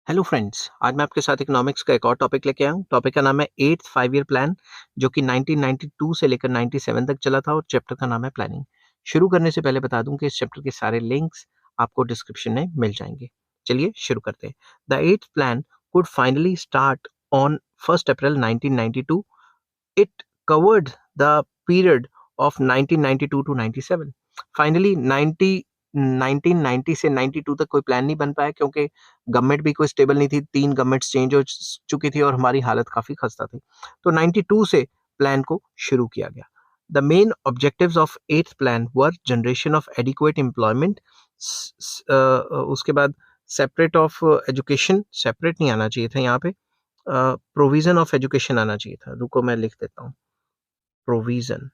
Hello friends, आज मैं आपके साथ इकोनॉमिक्स का एक और टॉपिक लेके आया हूँ। टॉपिक का नाम है 8th 5 ईयर प्लान, जो कि 1992 से लेकर 97 तक चला था और चैप्टर का नाम है प्लानिंग। शुरू करने से पहले बता दूं कि इस चैप्टर के सारे लिंक्स आपको डिस्क्रिप्शन में मिल जाएंगे। चलिए शुरू करते हैं। The 8th plan could finally start on 1 April 1992. It covered the period of 1992 to 97. Finally 1990 से 92 तक कोई प्लान नहीं बन पाया, क्योंकि गवर्नमेंट भी कोई स्टेबल नहीं थी। 3 गवर्नमेंट्स चेंज हो चुकी थी और हमारी हालत काफ़ी खस्ता थी। तो 92 से प्लान को शुरू किया गया। The main objectives of 8th plan were generation of adequate employment, उसके बाद सेपरेट ऑफ एजुकेशन, सेपरेट नहीं आना चाहिए था यहाँ पे, प्रोविजन ऑफ एजुकेशन आना चाहिए था। रुको मैं लिख देता हूँ। प्रोविजन,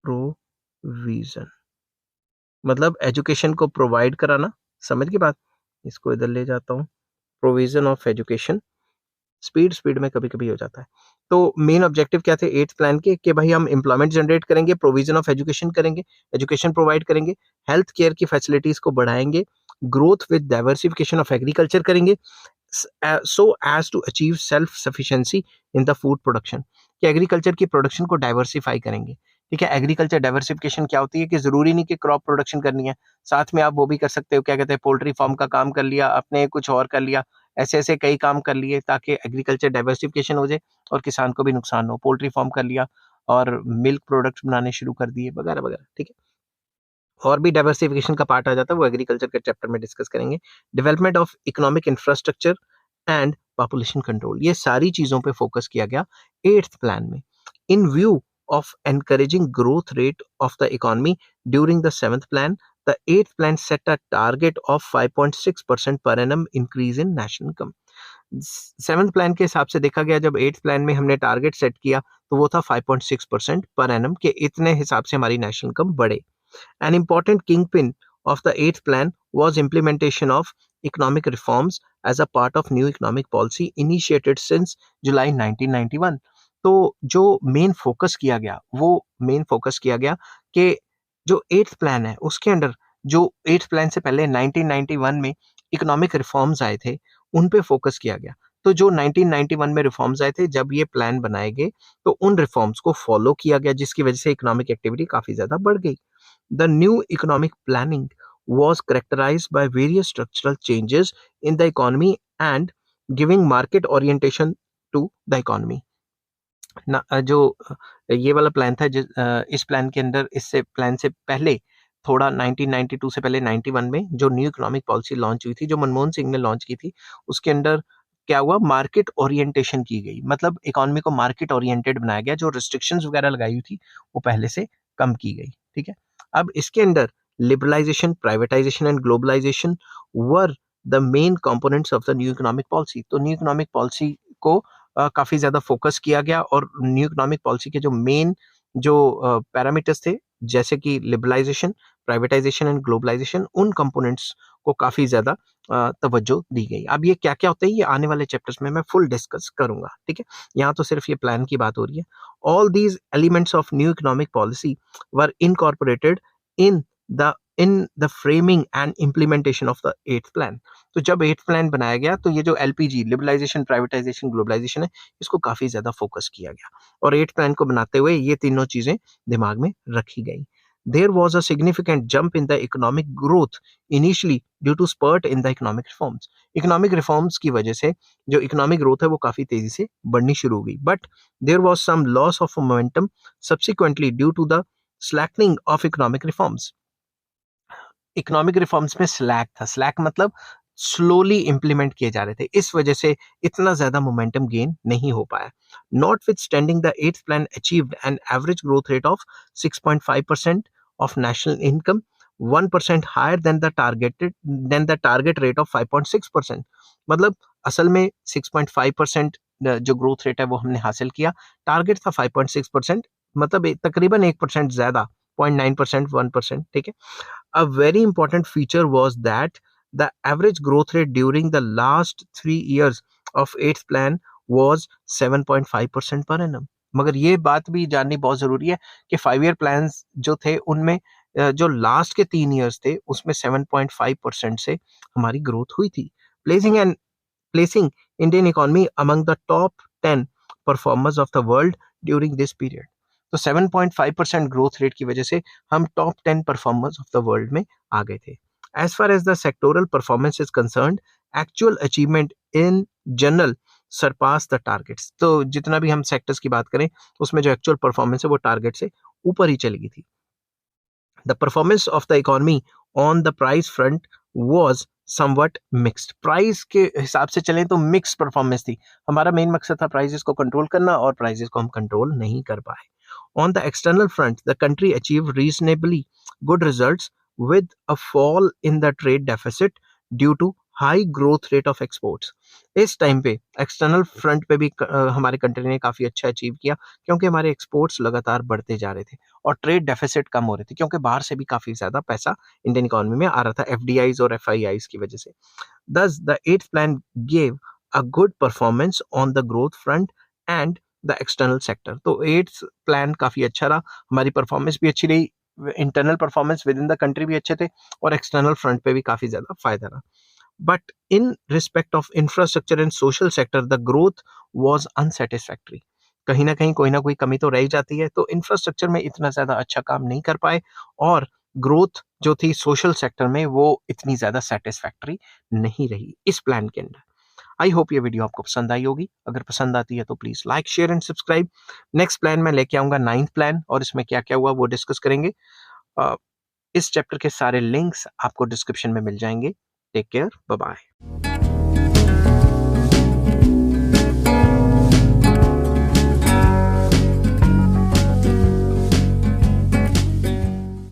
प्रोविजन मतलब एजुकेशन को प्रोवाइड कराना। समझ की बात? इसको इधर ले जाता हूँ। प्रोविजन ऑफ एजुकेशन, स्पीड में कभी कभी हो जाता है। तो मेन ऑब्जेक्टिव क्या थे 8th प्लान के, कि भाई हम एम्प्लॉयमेंट जनरेट करेंगे, प्रोविजन ऑफ एजुकेशन करेंगे, एजुकेशन प्रोवाइड करेंगे, हेल्थ केयर की फैसिलिटीज को बढ़ाएंगे, growth with diversification of agriculture करेंगे, so as to achieve self sufficiency in the food production, कि एग्रीकल्चर की प्रोडक्शन को डाइवर्सिफाई करेंगे। ठीक है, एग्रीकल्चर डाइवर्सिफिकेशन क्या होती है कि जरूरी नहीं कि क्रॉप प्रोडक्शन करनी है, साथ में आप वो भी कर सकते हो, क्या कहते हैं, पोल्ट्री फार्म का काम कर लिया, अपने कुछ और कर लिया, ऐसे ऐसे कई काम कर लिए ताकि एग्रीकल्चर डाइवर्सिफिकेशन हो जाए और किसान को भी नुकसान हो। पोल्ट्री फार्म कर लिया और मिल्क प्रोडक्ट्स बनाने शुरू कर दिए, वगैरह वगैरह। ठीक है, और भी डाइवर्सिफिकेशन का पार्ट आ जाता है, वो एग्रीकल्चर के चैप्टर में डिस्कस करेंगे। Development of economic infrastructure and population control, ये सारी चीजों पे फोकस किया गया 8th प्लान में। इन view of encouraging growth rate of the economy during the 7th plan, the 8th plan set a target of 5.6% per annum increase in national income. 7th plan के हिसाब से देखा गया, जब 8th प्लान में हमने target set किया तो वो था 5.6% पर एनम, के इतने हिसाब से हमारी नेशनल इनकम बढ़े। An important kingpin of the 8th plan was implementation of economic reforms as a part of new economic policy initiated since July 1991. तो जो मेन फोकस किया गया, वो मेन फोकस किया गया कि जो 8th प्लान है उसके अंडर, जो 8th प्लान से पहले 1991 में इकोनॉमिक रिफॉर्म्स आए थे, उन पे फोकस किया गया। तो जो 1991 में रिफॉर्म्स आए थे, जब ये प्लान बनाए गए तो उन रिफॉर्म्स को फॉलो किया गया, जिसकी वजह से इकोनॉमिक एक्टिविटी काफी ज्यादा बढ़ गई। The new economic planning was characterized by various structural changes in the economy and giving market orientation to the economy. ना ये वाला प्लान था, इस प्लान के अंदर, इससे प्लान से पहले थोड़ा 1992 से पहले 91 में जो न्यू इकोनॉमिक पॉलिसी लॉन्च हुई थी, जो मनमोहन सिंह ने लॉन्च की थी, उसके अंदर क्या हुआ, मार्केट ओरिएंटेशन की गई। मतलब इकोनॉमी को मार्केट ओरिएंटेड बनाया गया, जो रिस्ट्रिक्शंस वगैरह लगाई हुई थी वो पहले से कम की गई। ठीक है, अब इसके अंदर liberalisation, privatisation and globalisation were the main components of the new economic policy. तो न्यू इकोनॉमिक पॉलिसी को काफी ज्यादा फोकस किया गया, और न्यू इकोनॉमिक पॉलिसी के जो मेन जो पैरामीटर्स थे, जैसे कि लिबरलाइजेशन, प्राइवेटाइजेशन एंड ग्लोबलाइजेशन, उन कंपोनेंट्स को काफी ज्यादा तवज्जो दी गई। अब ये क्या क्या होता है, ये आने वाले चैप्टर्स में मैं फुल डिस्कस करूंगा। ठीक है, यहाँ तो सिर्फ ये प्लान की बात हो रही है। All these elements of new economic policy were incorporated in the framing and implementation of the 8th plan. तो जब 8th प्लान बनाया गया तो ये जो एलपीजी, लिबरलाइजेशन, प्राइवेटाइजेशन, ग्लोबलाइजेशन है, इसको काफी ज्यादा फोकस किया गया, और 8th प्लान को बनाते हुए ये तीनों चीजें दिमाग में रखी गई। There was a significant jump in the economic growth initially due to spurt in the economic reforms. Economic reforms की वजह से जो economic growth है वो काफी तेजी से बढ़नी शुरू हो गई, but there was some loss of momentum subsequently due to the slackening of economic reforms. Economic reforms में स्लैक था, स्लैक मतलब स्लोली इंप्लीमेंट किए जा रहे थे, इस वजह से इतना ज्यादा मोमेंटम गेन नहीं हो पाया। Notwithstanding, the 8th plan achieved an average growth rate of 6.5% of national income, 1% higher than the target rate of 5.6%। मतलब असल में 6.5% जो ग्रोथ रेट है वो हमने हासिल किया, टारगेट था 5.6%, मतलब तकरीबन 1% ज्यादा, 0.9%, 1%। ठीक है, a very important feature was that the average growth rate during the last 3 years of 8th plan was 7.5% per annum. मगर ये बात भी जाननी बहुत जरूरी है कि 5 ईयर प्लान्स जो थे उनमें जो लास्ट के 3 ईयर्स थे उसमें 7.5% से हमारी ग्रोथ हुई थी, placing an placing Indian economy among the top 10 performers of the world during this period. तो 7.5% ग्रोथ रेट की वजह से हम top 10 performers of the world में आ गए थे। As far as the sectoral performance is concerned, actual achievement in general surpass the targets. तो जितना भी हम सेक्टर्स की बात करें उसमें जो एक्चुअल परफॉर्मेंस है वो टारगेट से ऊपर ही चली गई थी। The performance of the economy on the price front was somewhat mixed. Price के हिसाब से चलें तो मिक्स परफॉर्मेंस थी। हमारा मेन मकसद था प्राइसेस को कंट्रोल करना और प्राइसेस को हम कंट्रोल नहीं कर पाए। On the external front, the country achieved reasonably good results with a fall in the trade deficit due to high growth rate of exports. इस टाइम पे एक्सटर्नल फ्रंट पे भी हमारे कंट्री ने काफ़ी अच्छा अचीव किया क्योंकि हमारे एक्सपोर्ट्स लगातार बढ़ते जा रहे थे और ट्रेड डेफिसिट कम हो रहे थे क्योंकि बाहर से भी काफ़ी ज़्यादा पैसा इंडियन इकोनॉमी में आ रहा था एफडीआईज और एफआईआईज की वजह से। Thus, the eighth plan gave a good performance on the growth front and the external sector. तो एट्थ प्लान काफ़ी अच्छा रहा, हमारी परफॉर्मेंस भी अच्छी रही, internal performance with in the country भी अच्छे थे और एक्सटर्नल फ्रंट पे भी काफ़ी ज़्यादा फायदा रहा। But in respect of infrastructure and social sector, the growth was unsatisfactory. कहीं ना कहीं कोई ना कोई कमी तो रह ही जाती है, तो इंफ्रास्ट्रक्चर में इतना ज़्यादा अच्छा काम नहीं कर पाए और ग्रोथ जो थी सोशल सेक्टर में वो इतनी ज़्यादा सेटिस्फैक्टरी नहीं रही इस प्लान के अंदर। आई होप ये वीडियो आपको पसंद आई होगी। अगर पसंद आती है तो please like share and subscribe. Next plan मैं लेके आऊँगा 9th प्लान और इसमें क्या क्या हुआ वो डिस्कस करेंगे। इस चैप्टर के सारे लिंक्स आपको डिस्क्रिप्शन में मिल जाएंगे। Take care, bye bye.